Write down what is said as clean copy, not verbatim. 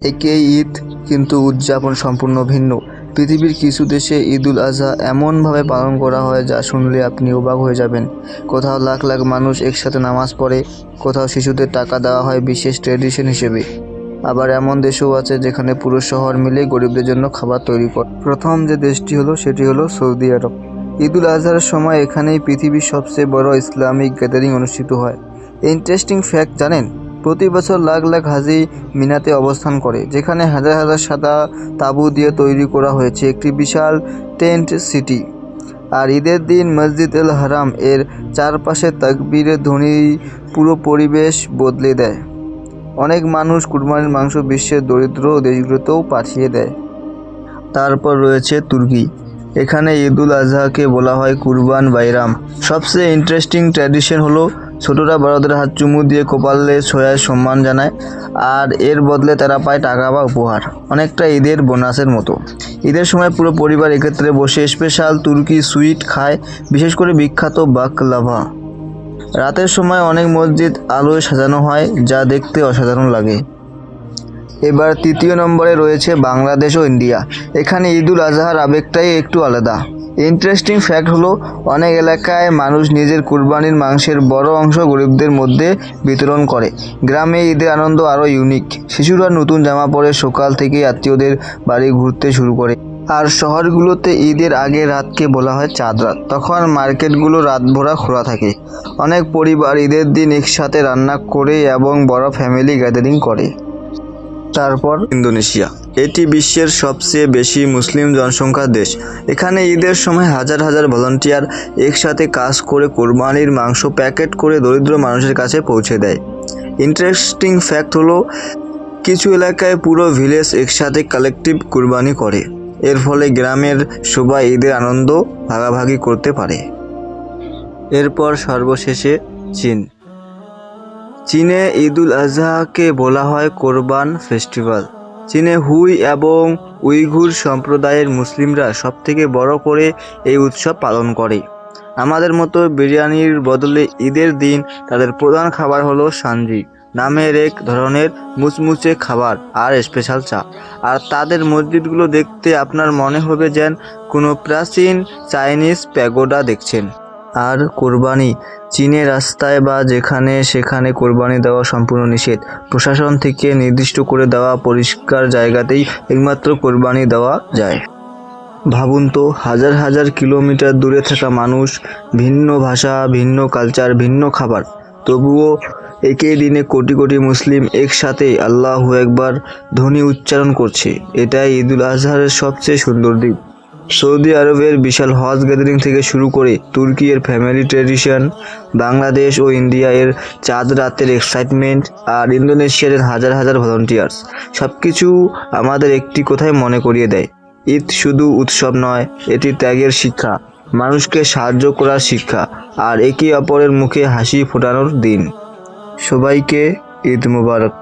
একই ঈদ কিন্তু উদযাপন সম্পূর্ণ ভিন্ন। পৃথিবীর কিছু দেশে ঈদুল আজহা এমনভাবে পালন করা হয় যা শুনলে আপনি অবাক হয়ে যাবেন। কোথাও লাখ লাখ মানুষ একসাথে নামাজ পড়ে, কোথাও শিশুদের টাকা দেওয়া হয় বিশেষ ট্র্যাডিশন হিসেবে। আবার এমন দেশও আছে যেখানে পুরো শহর মিলে গরিবদের জন্য খাবার তৈরি করে। প্রথম যে দেশটি হলো সেটি হলো সৌদি আরব। ঈদুল আজহার সময় এখানেই পৃথিবীর সবচেয়ে বড় ইসলামিক গ্যাদারিং অনুষ্ঠিত হয়। ইন্টারেস্টিং ফ্যাক্ট জানেন, প্রতি বছর লাখ লাখ হাজি মিনাতে অবস্থান করে, যেখানে হাজার হাজার সাদা তাঁবু দিয়ে তৈরি করা হয়েছে একটি বিশাল টেন্ট সিটি। আর ঈদের দিন মসজিদ এল হারাম এর চারপাশে তাকবীরের ধ্বনি পুরো পরিবেশ বদলে দেয়। অনেক মানুষ কুরবানির মাংস বিশ্বের দরিদ্র দেশগুলোতেও পাঠিয়ে দেয়। তারপর রয়েছে তুর্কি। এখানে ঈদুল আজহাকে বলা হয় কুরবান বাইরাম। সবচেয়ে ইন্টারেস্টিং ট্র্যাডিশন হলো ছোটরা বড়দের হাত চুমু দিয়ে কপালে ছোঁয়ায় সম্মান জানায়, আর এর বদলে তারা পায় টাকা বা উপহার, অনেকটা ঈদের বোনাসের মতো। ঈদের সময় পুরো পরিবার একত্রে বসে স্পেশাল তুর্কি সুইট খায়, বিশেষ করে বিখ্যাত বাকলাভা। রাতের সময় অনেক মসজিদ আলোয় সাজানো হয়, যা দেখতে অসাধারণ লাগে। এবার তৃতীয় নম্বরে রয়েছে বাংলাদেশ ও ইন্ডিয়া। এখানে ঈদুল আজহার আবেগটাই একটু আলাদা। ইন্টারেস্টিং ফ্যাক্ট হলো অনেক এলাকায় মানুষ নিজের কুরবানির মাংসের বড় অংশ গরিবদের মধ্যে বিতরণ করে। গ্রামে ঈদের আনন্দ আরও ইউনিক। শিশুরা নতুন জামা পরে সকাল থেকেই আত্মীয়দের বাড়ি ঘুরতে শুরু করে। আর শহরগুলোতে ঈদের আগের রাতকে বলা হয় চাঁদ রাত। তখন মার্কেটগুলো রাতভরা খোলা থাকে। অনেক পরিবার ঈদের দিন একসাথে রান্না করে এবং বড় ফ্যামিলি গ্যাদারিং করে। তারপর ইন্দোনেশিয়া। এটি বিশ্বের সবচেয়ে বেশি মুসলিম জনসংখ্যার দেশ। এখানে ঈদের সময় হাজার হাজার ভলান্টিয়ার একসাথে কাজ করে কোরবানির মাংস প্যাকেট করে দরিদ্র মানুষের কাছে পৌঁছে দেয়। ইন্টারেস্টিং ফ্যাক্ট হলো কিছু এলাকায় পুরো ভিলেজ একসাথে কালেকটিভ কুরবানি করে। এর ফলে গ্রামের সবাই ঈদের আনন্দ ভাগাভাগি করতে পারে। এরপর সর্বশেষে চীন। চীনে ঈদুল আজহাকে বলা হয় কোরবান ফেস্টিভ্যাল। চীনে হুই এবং উইঘুর সম্প্রদায়ের মুসলিমরা সবথেকে বড় করে এই উৎসব পালন করে। আমাদের মতো বিরিয়ানির বদলে ঈদের দিন তাদের প্রধান খাবার হলো সানজি নামের এক ধরনের মুচমুচে খাবার আর স্পেশাল চা। আর তাদের মসজিদগুলো দেখতে আপনার মনে হবে যেন কোনো প্রাচীন চাইনিজ প্যাগোডা দেখছেন। আর কোরবানি, চীনে রাস্তায় বা যেখানে সেখানে কোরবানি দেওয়া সম্পূর্ণ নিষেধ। প্রশাসন থেকে নির্দিষ্ট করে দেওয়া পরিষ্কার জায়গাতেই একমাত্র কোরবানি দেওয়া যায়। ভাবুন তো, হাজার হাজার কিলোমিটার দূরে থাকা মানুষ, ভিন্ন ভাষা, ভিন্ন কালচার, ভিন্ন খাবার, তবুও একই দিনে কোটি কোটি মুসলিম একসাথে আল্লাহু আকবার ধ্বনি উচ্চারণ করছে। এটাই ঈদুল আজহার সবচেয়ে সুন্দর দিক। সৌদি আরবের বিশাল হজ গ্যাদারিং থেকে শুরু করে তুর্কি এর ফ্যামিলি ট্র্যাডিশন, বাংলাদেশ ও ইন্ডিয়া এর চাঁদ রাতের এক্সাইটমেন্ট, আর ইন্দোনেশিয়ার হাজার হাজার ভলান্টিয়ার্স, সবকিছু আমাদের একটি কথাই মনে করিয়ে দেয়, ঈদ শুধু উৎসব নয়, এটি ত্যাগের শিক্ষা, মানুষকে সাহায্য করার শিক্ষা, আর একে অপরের মুখে হাসি ফোটানোর দিন। সবাইকে ঈদ মুবারক।